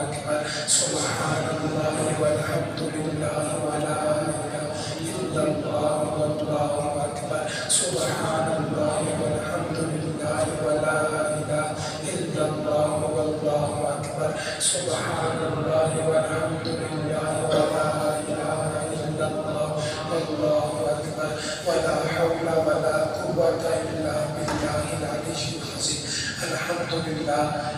اکبر سبحان اللہ والحمد للہ ولا الہ الا اللہ واللہ اکبر سبحان اللہ والحمد للہ ولا الہ الا اللہ واللہ اکبر سبحان اللہ والحمد للہ ولا الہ الا اللہ واللہ اکبر ولا حول ولا قوة الا باللہ العلی العظیم الحمد للہ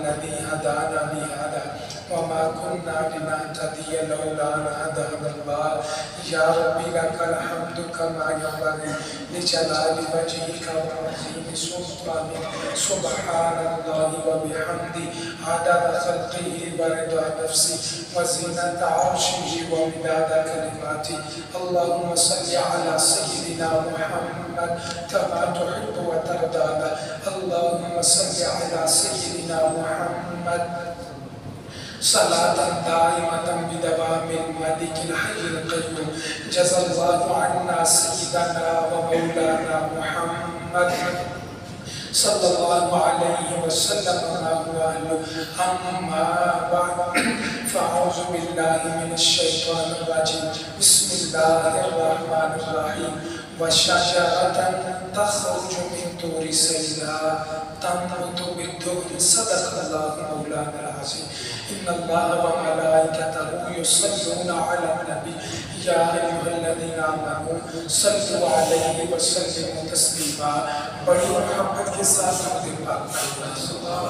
الذي هدانا لهذا وما كنا لنهتدي لولا أن هدانا الله يا ربي لك الحمد كما ينبغي لجلال وجهك وعظيم سلطانك سبحان الله وبحمده عدد خلقه ورضا نفسه وزينة عرشه ومداد كلماته اللهم صل على سيدنا محمد كما تحب وترضى اللهم صل على سيدنا محمد صلاة دائمة بدوام الملك الحي القيوم جزا الله عنا سيدنا ومولانا محمد صلى الله عليه وسلم ما هو أهله أما بعد فأعوذ بالله من الشيطان الرجيم بسم الله الرحمن الرحيم وشجرة تخرج من طور سيناء تنبت بالدهن صدق الله مولانا العظيم إن الله وملائكته يصلون على النبي يا أيها الذين آمنوا صلوا عليه وسلموا تسليما بڑی محبت کے ساتھ ہم پاک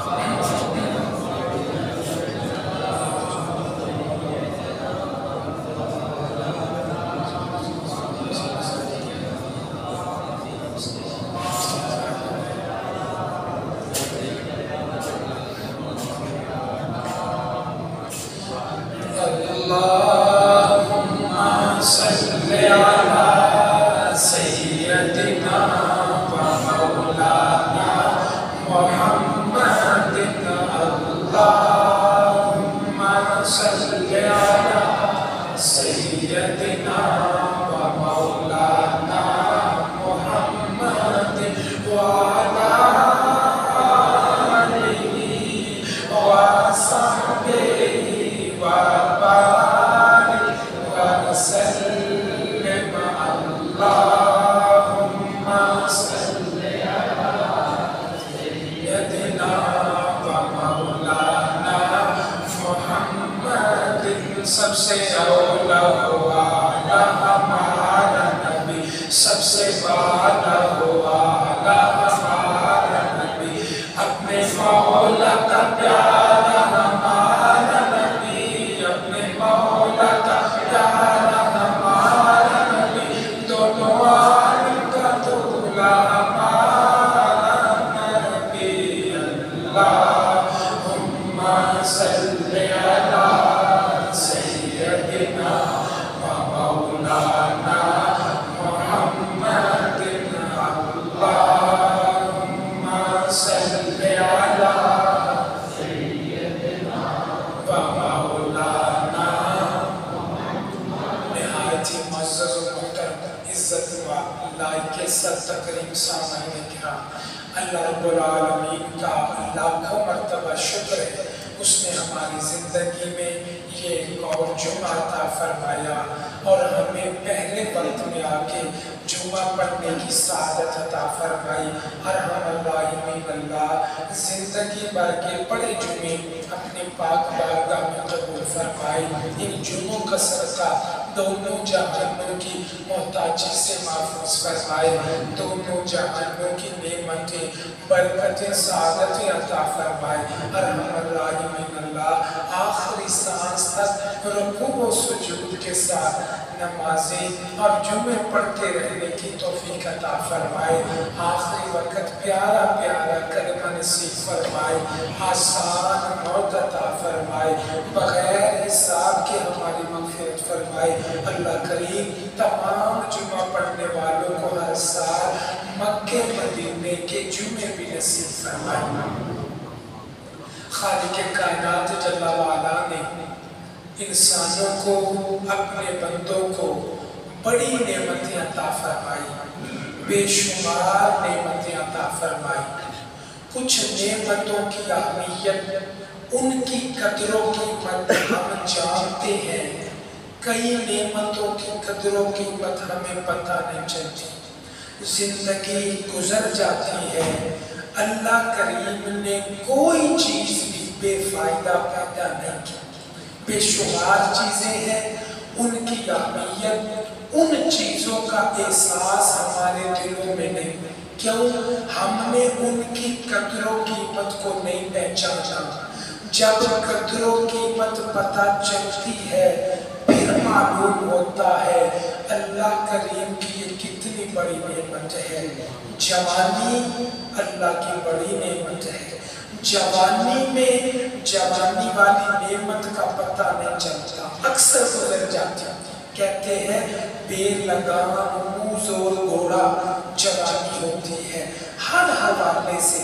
اللهم صل على سيدنا ومولانا محمد اللهم صل على سيدنا ومولانا محمد وعلى آله وصحبه وبارك وسلم اللهم صل على سيدنا ومولانا محمد سب سے اولا والا ہمارا نبی سب سے بالا والا ہمارا نبی اپنے مولا کا پیارا ہمارا نبی اپنے مولا کا پیارا ہمارا نبی دونوں عالم کا دولا ہمارا نبی اللہم صل علی سیدنا ومولانا محمد اللہم صل علی سیدنا ومولانا نہایت ہی معزز و محترم عزت و لائق صد تکریم سامعین کرام اللہ رب العالمین کا لاکھوں مرتبہ شکر ہے اس نے ہماری زندگی میں یہ ایک اور جمعہ عطا فرمایا اور ہمیں پہلے وقت میں آ کے جمعہ پڑھنے کی سعادت عطا فرمائی ارحم الراحمین اللہ زندگی بھر کے بڑے جمعے اپنے پاک بارگاہ میں قبول فرمائی ان جمعوں کا صدقہ دونوں جہانوں کی محتاجی سے محفوظ فرمائے دونوں جہانوں کی نعمتیں برکتیں سعادتیں عطا فرمائے ارحم الراحمین اللہ آخری سانس تک رکوع و سجود کے ساتھ نمازیں اور جمعے پڑھتے رہنے کی توفیق عطا فرمائے آخری وقت پیارا پیارا کلمہ نصیب فرمائے آسان موت عطا فرمائے بغیر حساب کے ہماری مغفرت فرمائے اللہ کریم تمام جمعہ پڑھنے والوں کو ہر سال مکہ مدینے کے جمعے بھی نصیب فرمائے خالق کائنات جل وعلا نے انسانوں کو اپنے بندوں کو بڑی نعمتیں عطا فرمائی بے شمار نعمتیں عطا فرمائی کچھ نعمتوں کی اہمیت، ان کی قدر و قیمت ہم جانتے ہیں، کئی نعمتوں کی قدر و قیمت ہمیں پتہ نہیں چلتی، زندگی گزر جاتی ہے، اللہ کریم نے کوئی چیز بھی بے فائدہ پیدا نہیں کی، بے شمار چیزیں ہیں، ان کی اہمیت، ان چیزوں کا احساس ہمارے دلوں میں نہیں، کیوں؟ ہم نے ان کی قدر و قیمت کو نہیں پہچانا۔ جب قدر و قیمت پتہ چلتی ہے پھر معلوم ہوتا ہے اللہ کریم کی یہ کتنی بڑی نعمت ہے۔ جوانی اللہ کی بڑی نعمت ہے، جوانی میں جوانی والی نعمت کا پتہ نہیں چلتا، اکثر گزر جاتی، کہتے ہیں بے لگام منہ زور گھوڑا جوانی ہوتی ہے، ہر حوالے سے،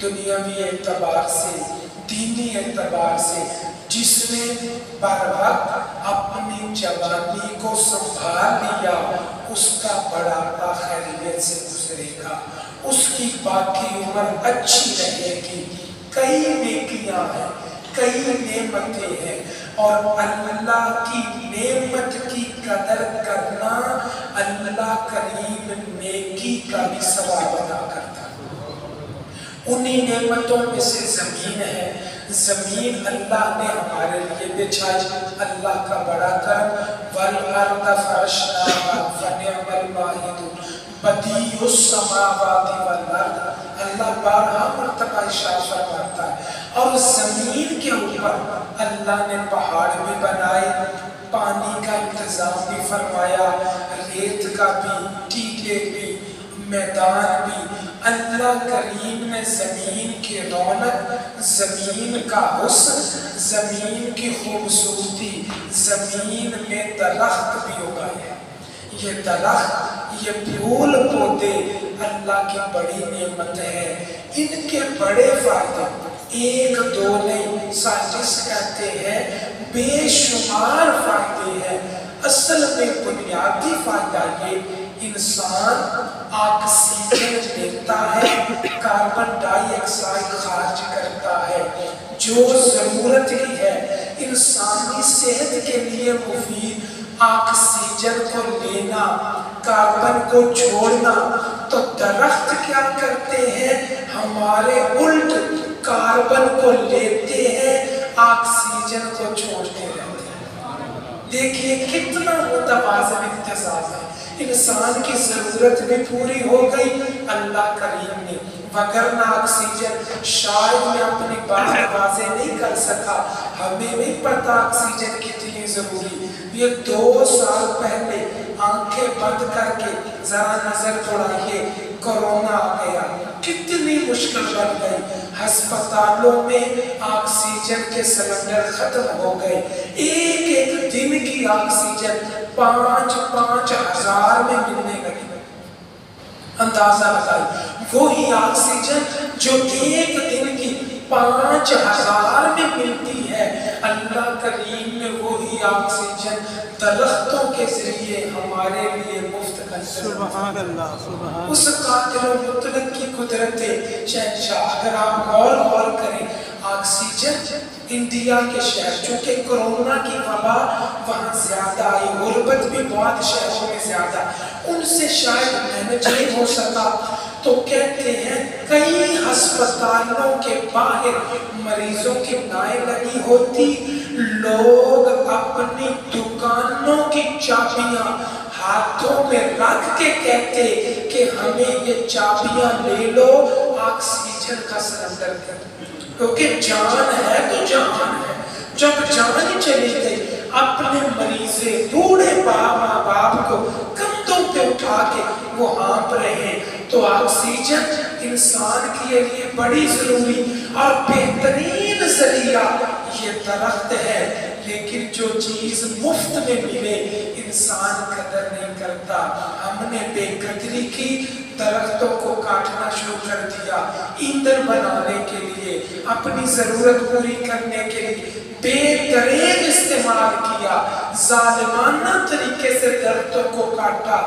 دنیاوی اعتبار سے، دینی اعتبار سے، جس نے بر وقت اپنی جوانی کو سنبھال لیا اس کا بڑھاپا خیریت سے گزرے گا، اس کی باقی عمر اچھی رہے گی۔ کئی نیکیاں ہیں، کئی نعمتیں ہیں، اور اللہ کی نعمت کی قدر کرنا اللہ کریم نیکی کا بھی ثواب ادا کرتا ہے۔ انہی نعمتوں میں سے زمین ہے، زمین اللہ نے ہمارے لیے بچھائی، اللہ کا بڑا کرم، وَالْأَرْضَ فَرَشْنَاهَا فَنِعْمَ الْمَاهِدُونَ بَدِيعُ السَّمَاوَاتِ وَالْأَرْضِ، اللہ بارہا مرتبہ ارشاد فرماتا ہے، اور زمین کے اوپر اللہ نے پہاڑ بھی بنائے، پانی کا انتظام بھی فرمایا، ریت کا بھی، ٹیلے بھی، میدان بھی، اللہ کریم نے زمین کی رونق، زمین کا حسن، زمین کی خوبصورتی، زمین میں درخت بھی اگائے، یہ درخت، یہ پھول پودے اللہ کی بڑی نعمت ہے، ان کے بڑے فائدے ایک دو نہیں، سائنٹسٹ کہتے ہیں بے شمار فائدے ہیں۔ اصل میں بنیادی فائدہ یہ انسان آکسیجن لیتا ہے، کاربن ڈائی آکسائڈ خارج کرتا ہے، جو ضرورت ہی ہے انسانی صحت کے لیے مفید آکسیجن کو لینا، کاربن کو چھوڑنا، تو درخت کیا کرتے ہیں؟ ہمارے الٹ کاربن کو لیتے ہیں، آکسیجن کو چھوڑتے رہتے ہیں۔ دیکھیے کتنا متوازن انتظام ہے، انسان کی ضرورت بھی پوری ہو گئی اللہ کریم نے، وگرنہ آکسیجن شاید میں اپنی بات واضح نہیں کر سکا، ہمیں نہیں پتا آکسیجن کتنی ضروری۔ یہ 2 سال پہلے آنکھیں بند کر کے ذرا نظر دوڑائیے، کورونا آ گیا، کتنی مشکل بن گئی، ہسپتالوں میں آکسیجن کے سلنڈر ختم ہو گئے، ایک دن کی آکسیجن 5-5 ہزار میں ملنے لگی۔ اندازہ لگائی وہی آکسیجن جو ایک دن کی 5 ہزار میں ملتی ہے، اللہ کریم نے وہی آکسیجن درختوں کے ذریعے ہمارے لیے مفت کر دی۔ سبحان اللہ، سبحان اللہ۔ اس قادر و مطلق کی قدرت شہنشاہ، اگر آپ غور کریں، آکسیجن انڈیا کے شہر، چونکہ کرونا کی وبا وہاں زیادہ آئی، غربت بھی بہت شہروں میں زیادہ، ان سے شاید مینج نہیں ہو سکا، تو کہتے ہیں کئی ہسپتالوں کے باہر مریضوں کی لائن لگی ہوتی، لوگ اپنی دکانوں کی چابیاں ہاتھوں میں رکھ کے کہتے کہ ہمیں یہ چابیاں لے لو، آکسیجن کا سلنڈر کر، کیونکہ جان ہے تو جان ہے، جب جان چلی گئی اپنے مریضے بوڑھے ماں باپ کو کندھوں پہ اٹھا کے وہ ہانپ رہے ہیں، تو آکسیجن انسان کے لیے بڑی ضروری اور بہترین ذریعہ یہ درخت ہے، لیکن جو چیز مفت میں ملے انسان قدر نہیں کرتا، ہم نے بے قدری کی، درختوں کو کاٹنا شروع کر دیا، ایندھن بنانے کے لیے، اپنی ضرورت پوری کرنے کے لیے بے دریغ استعمال کیا، ظالمانہ طریقے سے درختوں کو کاٹا۔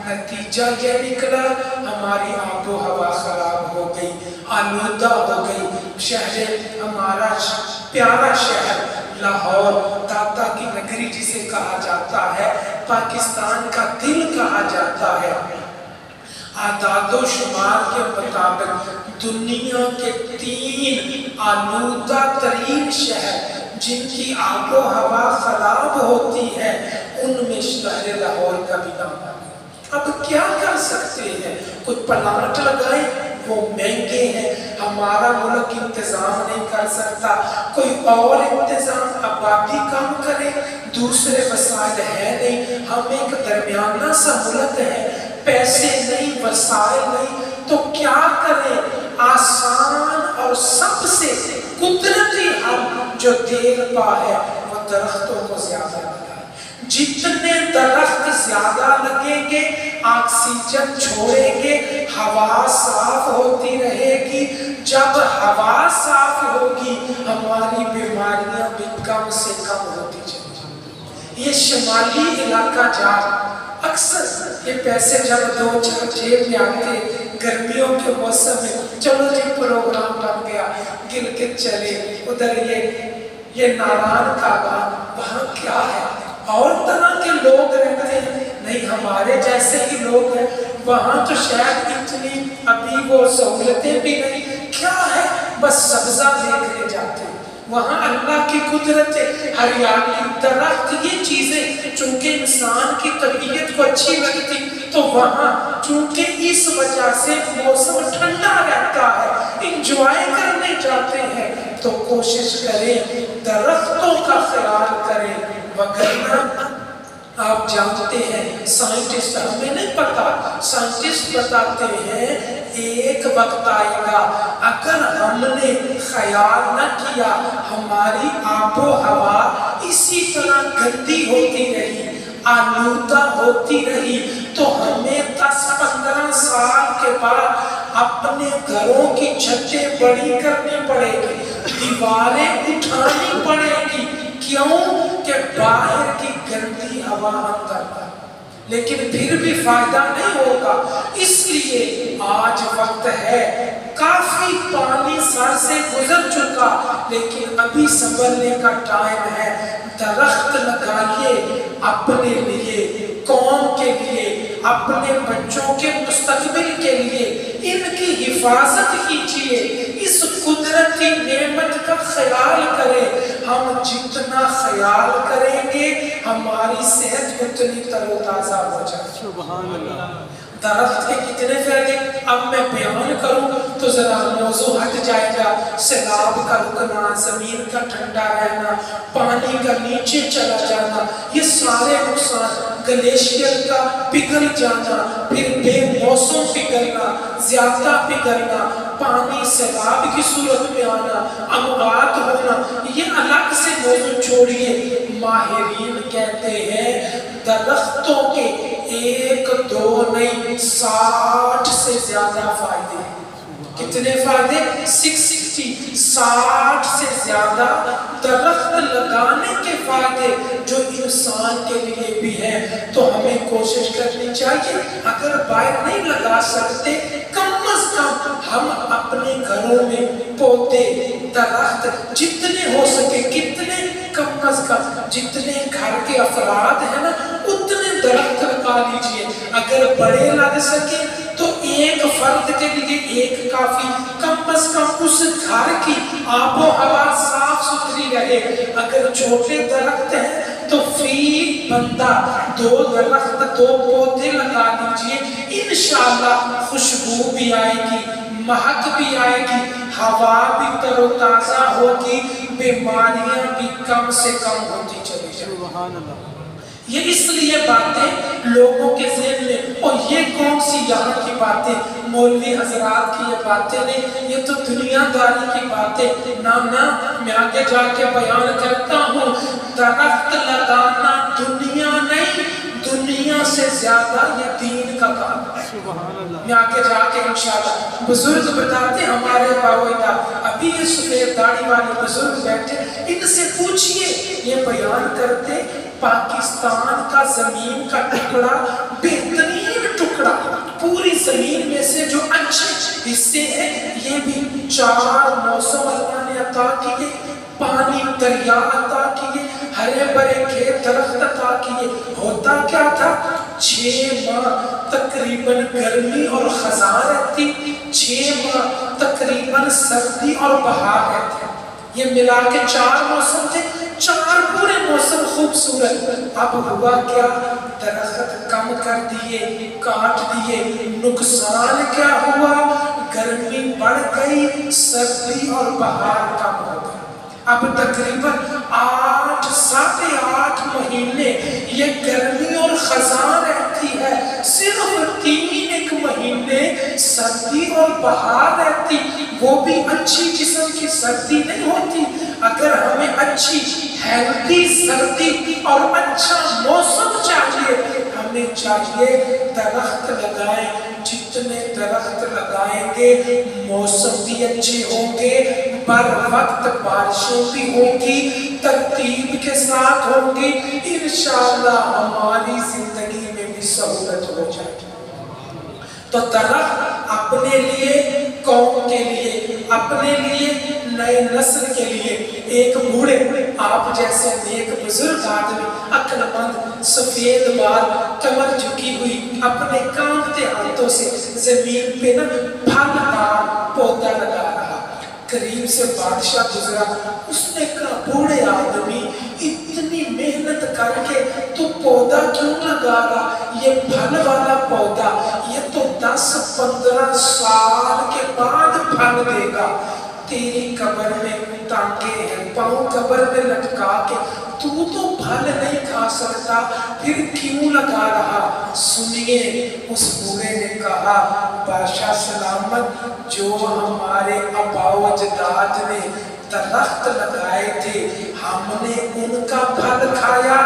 نتیجہ یہ نکلا، ہماری آب و ہوا خراب ہو گئی، آلودہ ہو گئی۔ شہر ہمارا پیارا شہر لاہور، داتا کی نگری جسے کہا جاتا ہے، پاکستان کا دل کہا جاتا ہے، اعداد و شمار کے مطابق دنیا کے 3 آلودہ ترین شہر جن کی آب و ہوا خراب ہوتی ہے، ان میں شہر لاہور کا بھی نام ہے۔ اب کیا کر سکتے ہیں؟ کچھ پلانٹ لگائیں، وہ مہنگے ہیں، ہمارا ملک انتظام نہیں کر سکتا، کوئی اور انتظام، آبادی کم کرے، دوسرے وسائل ہے نہیں، ہم ایک درمیانہ سا ملک ہے، پیسے نہیں، وسائل نہیں، تو کیا کریں؟ آسان اور سب سے قدرتی حل جو دیکھ پا ہے وہ درختوں کو زیادہ لگائیں۔ جتنے درخت زیادہ لگیں گے، آکسیجن چھوڑیں گے، ہوا صاف ہوتی رہے گی۔ جب ہوا صاف ہوگی، ہماری بیماریاں بھی کم سے کم ہوتی چلی جائیں گی۔ یہ شمالی علاقہ جات اکثر یہ پیسے جب 2-4 جیب میں آتے، گرمیوں کے موسم میں چلو جی پروگرام بن گیا، گلگت چلے، ادھر یہ ناران کا گاؤں، وہاں کیا ہے؟ اور طرح کے لوگ رہتے ہیں، نہیں ہمارے جیسے ہی لوگ ہیں، وہاں تو شاید اتنی ابھی وہ سہولتیں بھی نہیں، کیا ہے؟ بس سبزہ دیکھنے جاتے ہیں۔ وہاں اللہ کی قدرت، ہریالی، درخت، یہ چیزیں چونکہ انسان کی طبیعت کو اچھی لگتی، تو وہاں چونکہ اس وجہ سے موسم ٹھنڈا رہتا ہے، انجوائے کرنے جاتے ہیں، تو کوشش کریں درختوں کا خیال کریں، وگرنہ آپ جانتے ہیں سائنٹسٹ، ہمیں نہیں پتا، سائنٹسٹ بتاتے ہیں ایک وقت آئے گا اگر ہم نے خیال نہ کیا، ہماری آب و ہوا اسی طرح گندی ہوتی رہی، آلودہ ہوتی رہی، تو ہمیں 10-15 سال کے بعد اپنے گھروں کی چھتیں بڑی کرنی پڑے گی، دیواریں اٹھانی پڑے گی۔ کیوں؟ کہ باہر کی گندی ہوا اندر ہے، لیکن پھر بھی فائدہ نہیں ہوگا۔ اس لیے آج وقت ہے، کافی پانی سر سے گزر چکا، لیکن ابھی سنبھلنے کا ٹائم ہے۔ درخت لگائیے اپنے لیے، قوم کے لیے، اپنے بچوں کے مستقبل کے لیے، ان کی حفاظت کیجیے، اس قدرتی نعمت کا خیال کریں۔ ہم جتنا خیال کریں گے، ہماری صحت اتنی تر و تازہ ہو جائے۔ سبحان اللہ۔ درخت کے کتنے فائدے اب میں بیان کروں تو ذرا موضوع ہٹ جائے گا۔ سیلاب کا رکنا، زمین کا ٹھنڈا رہنا، پانی کا نیچے چلا جانا، یہ سارے نقصان، گلیشیئر کا پگھل جانا، پھر بے موسم پگھلنا، زیادہ پگھلنا، پانی سیلاب کی صورت میں آنا، اموات ہونا، یہ الگ سے موضوع چھوڑیے۔ ماہرین کہتے ہیں درختوں کے 1-2 نہیں 60 سے زیادہ فائدے ہیں۔ کتنے فائدے؟ 60 سے زیادہ درخت لگانے کے فائدے جو انسان کے لیے بھی ہیں۔ تو ہمیں کوشش کرنی چاہیے، اگر باہر نہیں لگا سکتے، کم از کم ہم اپنے گھروں میں پودے، درخت جتنے ہو سکے، کتنے کم از کم جتنے گھر کے افراد ہیں نا، اتنے درخت لگا لیجئے۔ اگر بڑے لگ سکے تو ایک فرد کے لیے ایک کافی، کم از کم اس گھر کی آب و ہوا صاف ستھری رہے۔ اگر چھوٹے درخت ہیں تو فی بندہ 2 درخت، 2 پودے لگا دیجئے، انشاءاللہ خوشبو بھی آئے گی، مہک بھی آئے گی، ہوا بھی تر و تازہ ہوگی، بیماریاں بھی کم سے کم ہوتی چلی جائیں۔ سبحان اللہ۔ یہ اس لیے باتیں لوگوں کے ذہن میں، اور یہ کون سی یہاں کی باتیں، مولوی حضرات کی یہ باتیں نہیں، یہ تو دنیا داری کی باتیں۔ نہ میں آگے جا کے بیان کرتا ہوں، درخت لگانا دنیا نہیں، دنیا دنیا سے زیادہ یہ دین کا کام ہے۔ میں آگے جا کے انشاءاللہ بزرگ بتاتے ہمارے باویدہ، ابھی یہ سفید داڑھی والے بزرگ بیٹھے، ان سے پوچھئے، یہ بیان کرتے پاکستان کا زمین کا ٹکڑا بہترین ٹکڑا، پوری زمین میں سے جو اچھے حصے ہیں، یہ بھی 4 موسم اللہ نے عطا کیے، پانی دریا عطا کیے، ہرے برے کھیت درخت عطا کیے۔ ہوتا کیا تھا؟ 6 ماہ تقریباً گرمی اور خزاں رہتی، 6 ماہ تقریباً سردی اور بہار رہتے، یہ ملا کے 4 موسم تھے، 4 پورے موسم خوبصورت۔ اب ہوا کیا؟ درخت کم کر دیے، کاٹ دیے، نقصان کیا ہوا؟ گرمی بڑھ گئی، سردی اور بہار کم ہو گئی۔ اب تقریباً 8 ساڑھے 8 مہینے یہ گرمی اور خزاں رہتی ہے، صرف 3 مہینے سردی اور بہار رہتی، وہ بھی اچھی قسم کی سردی نہیں ہوتی۔ اگر ہمیں اچھی ہیلتھی سردی اور اچھا موسم چاہیے، ہمیں چاہیے درخت لگائیں، جتنے درخت لگائیں گے موسم بھی اچھے ہوں گے، بر وقت بارشیں بھی ہوں گی، ترتیب کے ساتھ ہوں گی، انشاءاللہ ہماری زندگی میں بھی سہولت ہو جائے گی۔ تو درخت اپنے لیے، قوم کے لیے، اپنے لیے، نئے نسل کے لیے، ایک بوڑھے آپ جیسے نیک بزرگ آدمی، عقل مند، سفید بال، کمر جھکی ہوئی، اپنے کانپتے ہاتھوں سے زمین پہ پھل دار پودا لگا رہا۔ قریب سے بادشاہ گزرا، اس نے کہا بوڑھے آدمی اتنی محنت کر کے تو پودا کیوں لگا رہا؟ یہ پھل والا پودا یہ تو 10-15 سال کے بعد پھل دے گا، تیری قبر میں ٹانگے ہیں، پاؤں قبر میں لٹکا کے تو پھل نہیں کھا سکتا، پھر کیوں لگا رہا؟ سنیے، اس بوڑھے نے کہا بادشاہ سلامت، جو ہمارے آباء و اجداد نے درخت لگائے تھے، ہم نے ان کا پھل کھایا،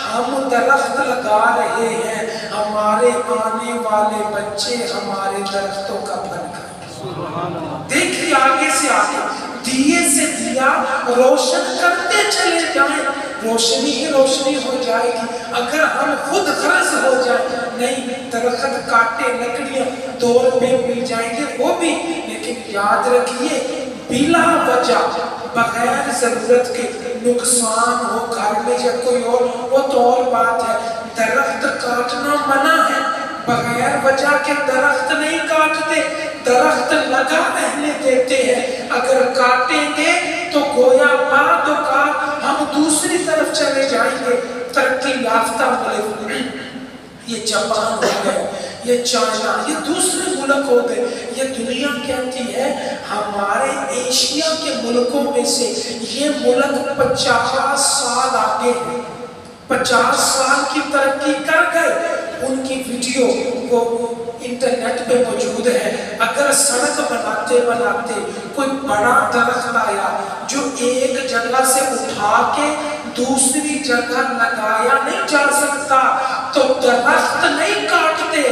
ہم درخت لگا رہے ہیں، ہمارے آنے والے بچے ہمارے درختوں کا پھل کھائیں۔ دیکھیے آگے سے آگے، دیے سے دیا روشن کرتے چلے جائیں، روشنی ہی روشنی ہو جائے گی۔ اگر ہم خود غرض ہو جائیں، نہیں درخت کاٹے، لکڑیاں 2 روپے مل جائیں گے وہ بھی، لیکن یاد رکھیے بلا وجہ بغیر ضرورت کے نقصان ہو گھر میں یا کوئی اور، وہ تو اور بات ہے۔ درخت کاٹنا منع ہے، بغیر وجہ کے درخت نہیں کاٹتے، درخت لگا رہنے دیتے ہیں۔ اگر کاٹیں گے تو گویا بعد اوقات ہم دوسری طرف چلے جائیں گے۔ ترقی یافتہ ملک، یہ جاپان ہو گئے، یہ چائنا، یہ دوسرے ملک ہو گئے، یہ دنیا کہتی ہے ہمارے ایشیا کے ملکوں میں سے یہ ملک 50 سال آگے ہیں، 50 سال کی ترقی کر گئے۔ ان کی ویڈیو وہ انٹرنیٹ پہ موجود ہے۔ اگر سڑک بناتے بناتے کوئی بڑا درخت آیا جو ایک جگہ سے اٹھا کے دوسری جگہ لگایا نہیں جا سکتا، تو درخت نہیں کاٹتے،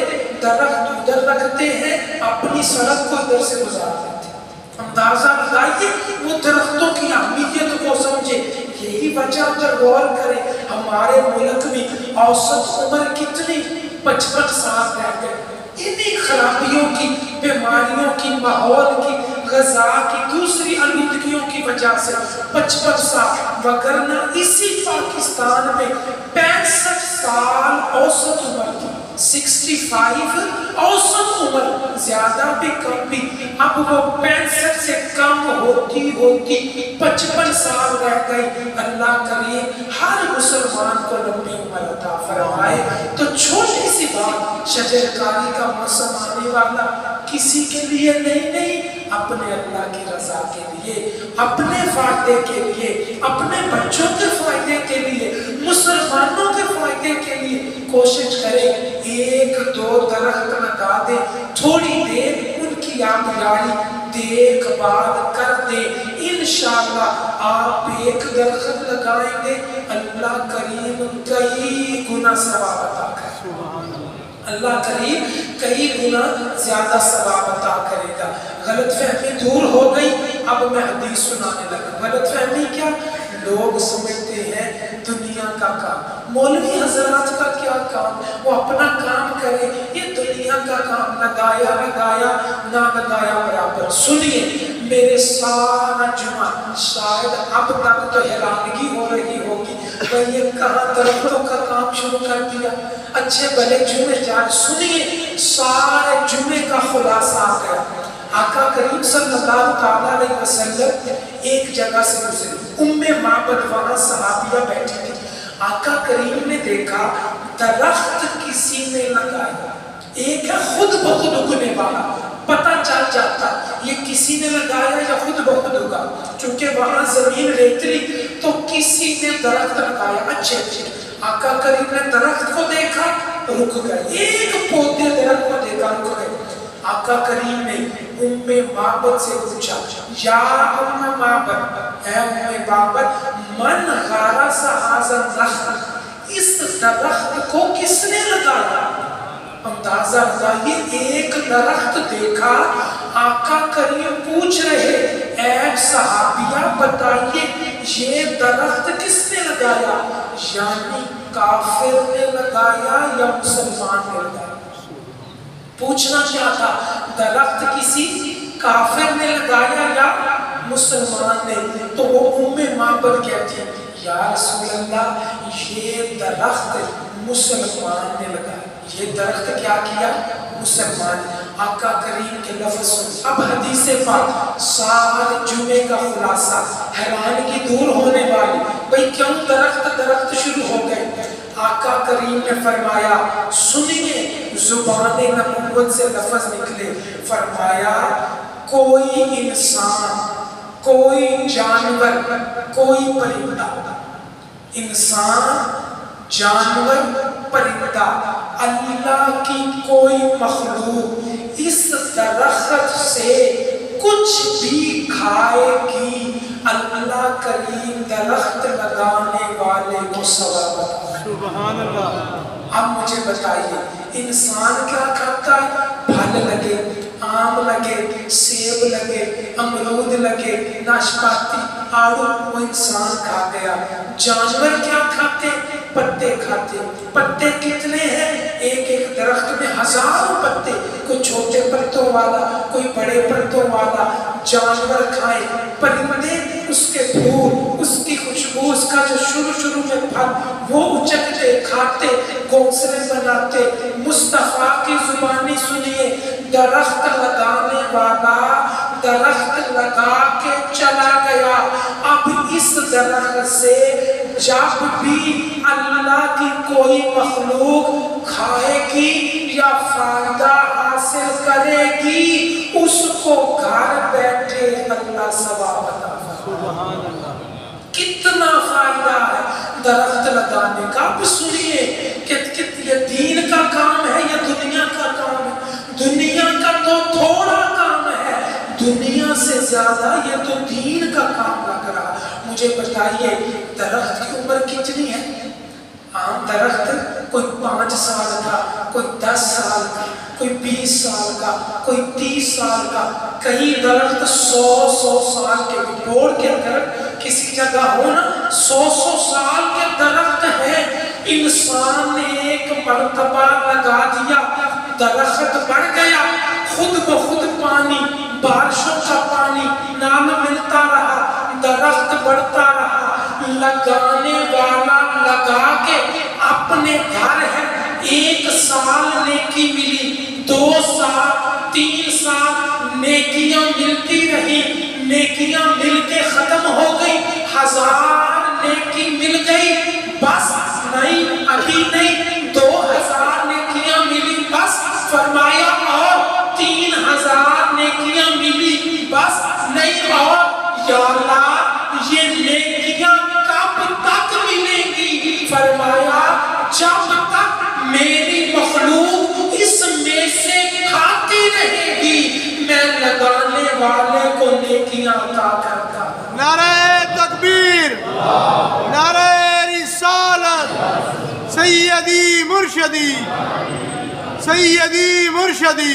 درخت ادھر رکھتے ہیں، اپنی سڑک کو ادھر سے گزار دیتے ہیں۔ اندازہ لگائیے وہ درختوں کی اہمیت کو سمجھے۔ یہی وجہ اگر غور کریں، ہمارے ملک میں اوسط عمر کتنی 55 سال رہ گئے، انہی خرابیوں کی، بیماریوں کی، ماحول کی، غذا کی، دوسری آلودگیوں کی وجہ سے 55 سال، وگرنہ اسی پاکستان میں 65 سال اوسط عمر تھی، 65 اوسط عمر، زیادہ بھی کم بھی، اب وہ 65 سے کم ہوتی ہوتی 55 سال رہ گئی۔ اللہ کریم ہر مسلمان کو لمبی عمر عطا فرمائے۔ تو چھوٹی سی بات، شجرکاری کا موسم آنے والا کسی کے لیے نہیں، اپنے اللہ کی رضا کے لیے، اپنے فائدے کے لیے، اپنے بچوں کے فائدے کے لیے، مسلمانوں کے فائدے کے لیے کوشش کریں، 1-2 درخت لگا دیں، تھوڑی دیر ان کی آبیاری دیکھ بھال کر دیں، انشاءاللہ آپ ایک درخت لگائیں گے، اللہ کریم کئی گنا ثواب عطا کرے۔ اللہ کریم کئی گنا زیادہ ثواب عطا کرے گا۔ غلط فہمی دور ہو گئی۔ اب میں حدیث سنانے لگا۔ غلط فہمی کیا؟ لوگ سمجھتے ہیں دنیا کا کام، مولوی حضرات کا کیا کام، وہ اپنا کام کرے، یہ دنیا کا کام، لگایا نہ لگایا برابر۔ سنیے میرے سارا جمعہ شاید اب تک تو حیرانگی ہو رہی ہوگی، بھئی یہ کہاں درختوں کا کام شروع کر دیا، اچھے بھلے جمعے جان۔ سنیے سارے جمعے کا خلاصہ آ گیا۔ آقا کریم صلی اللہ علیہ وسلم ایک جگہ سے گزرے، معبد وہاں صحابیہ بیٹھی تھی۔ آقا کریم نے دیکھا درخت کسی نے لگایا، ایک ہے خود بخود اگنے والا، پتہ چل جاتا یہ کسی نے لگایا یا خود بخود اگا، چونکہ وہاں زمین ریتلی تو کسی نے درخت لگایا۔ اچھے آقا کریم نے درخت کو دیکھا، رک گئے، ایک پودے درخت کو دیکھا، رک گئے۔ آقا کریم نے معبد سے پوچھا، یا معبد، اے معبد، من غرس ھذا النخل، اس درخت کو کس نے لگایا؟ اندازہ لگائیے، ایک درخت دیکھا، آقا کریم پوچھ رہے، اے صحابیہ بتائیے یہ درخت کس نے لگایا؟ یعنی کافر نے لگایا یا مسلمان نے لگایا؟ پوچھنا کیا تھا، درخت کسی کافر نے لگایا یا مسلمان نے؟ تو وہ معبد کہتی ہے، یا رسول اللہ یہ درخت مسلمان نے لگایا۔ یہ درخت کیا کیا؟ مسلمان۔ آقا کریم کے لفظ سن۔ اب حدیث پاک سارے جمعے کا خلاصہ، حیرانگی دور ہونے والی، بھئی کیوں درخت شروع ہو گئے؟ آقا کریم نے فرمایا، سنیے زبان نبوت سے لفظ نکلے، فرمایا کوئی انسان، کوئی جانور، کوئی پرندہ، انسان، جانور، پرندہ، اللہ کی کوئی مخلوق اس درخت سے کچھ بھی کھائے گی، اللہ کریم درخت لگانے والے کو ثواب عطا۔ سبحان اللہ۔ اب مجھے بتائیے انسان کیا کھاتا ہے؟ پھل لگے، آم لگے، سیب لگے، امرود لگے، ناشپاتی، آڑو، وہ انسان کھا گیا۔ جانور کیا کھاتے؟ پتے کھاتے۔ پتے کتنے ہیں؟ ایک درخت میں ہزاروں پتے، کوئی چھوٹے پتوں والا، کوئی بڑے پتوں والا۔ جانور کھائیں، پرندے اس کے پھول، اس کی خوشبو، اس کا جو شروع میں پھل، وہ اچکتے، کھاتے، گھونسلے بناتے۔ مصطفیٰ کی زبانی سنیے، درخت لگانے والا درخت لگا کے چلا گیا۔ اب اس درخت سے جب بھی اللہ کی کوئی مخلوق کھائے گی یا فائدہ حاصل کرے گی، اس کو گھر بیٹھے اللہ ثواب عطا فرمائے۔ کتنا فائدہ ہے درخت لگانے کا۔ اب سنیے کہ یہ دین کا کام ہے یا دنیا کا کام ہے؟ دنیا کا تو تھوڑا کام ہے، دنیا سے زیادہ یہ تو دین کا کام لگ رہا۔ مجھے بتائیے درخت کی عمر کتنی ہے؟ عام درخت کوئی 5 سال کا، کوئی 10 سال کا، کوئی 20 سال کا، کوئی 30 سال کا، کئی درخت 100 سال کے بوڑ کے درخت کسی جگہ ہو نا، 100 سال کے درخت ہیں۔ انسان نے ایک مرتبہ لگا دیا، درخت بڑھ گیا، خود بخود پانی، بارشوں کا پانی نام ملتا رہا، درخت بڑھتا رہا۔ لگانے والا لگا کے اپنے گھر ہے، 1 سال نیکی ملی، 2 سال، 3 سال نیکیاں ملتی رہی، نیکیاں مل کے ختم ہو گئی، 1000 نیکی مل گئی، بس نہیں، ابھی نہیں، 2000 نیکیاں ملی، بس فرمایا اور 3000 نیکیاں ملی، بس نہیں، اور یا اللہ یہ نیکیاں کب تک ملیں گی؟ فرمایا جب تک میری مخلوق اس میں سے کھاتی رہے گی، میں لگانے والے کو نیکیاں عطا کرتا ہوں۔ نعرہ تکبیر! مرشدی سیدی مرشدی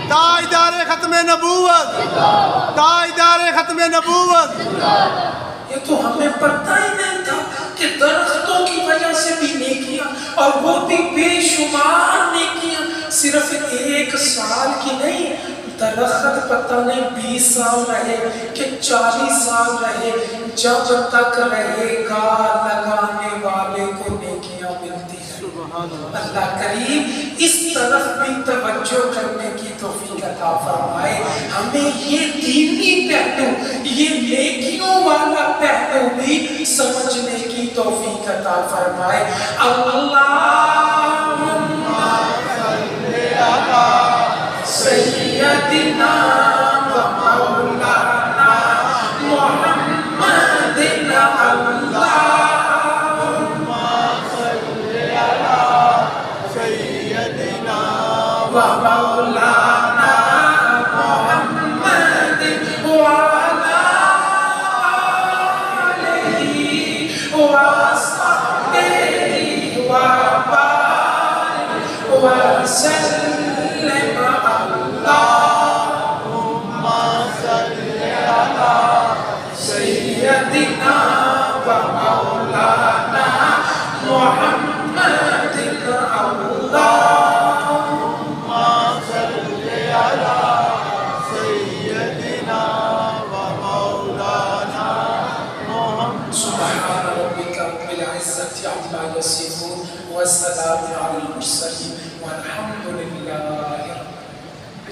تاجدار ختم نبوت تاجدار ختم نبوت. یہ تو ہمیں پتہ ہی نہیں تھا کہ درختوں کی وجہ سے بھی نیکیاں اور وہ بھی بے شمار نیکیاں صرف 1 سال کی نہیں. درخت پتہ نہیں 20 سال رہے کہ 40 سال رہے، جب تک رہے گا لگانے والے کو نیکیاں ملتی ہیں. اللہ کریم اس طرف بھی توجہ کرنے کی توفیق عطا فرمائے. ہمیں یہ دینی پہلو، یہ نیکیوں والا پہلو بھی سمجھنے کی توفیق عطا فرمائے. اللہم صلی علی سیدنا و مولانا محمد. اللہم صلی علی سیدنا و مولانا محمد وعلی آلہ وصحبہ وبارک وسلم. اللہم صلی علی سیدنا و مولانا محمد. اللہم صلی علی سیدنا و مولانا محمد. سبحان ربک رب العزة عما یصفون وسلام علی المرسلین والحمد للہ.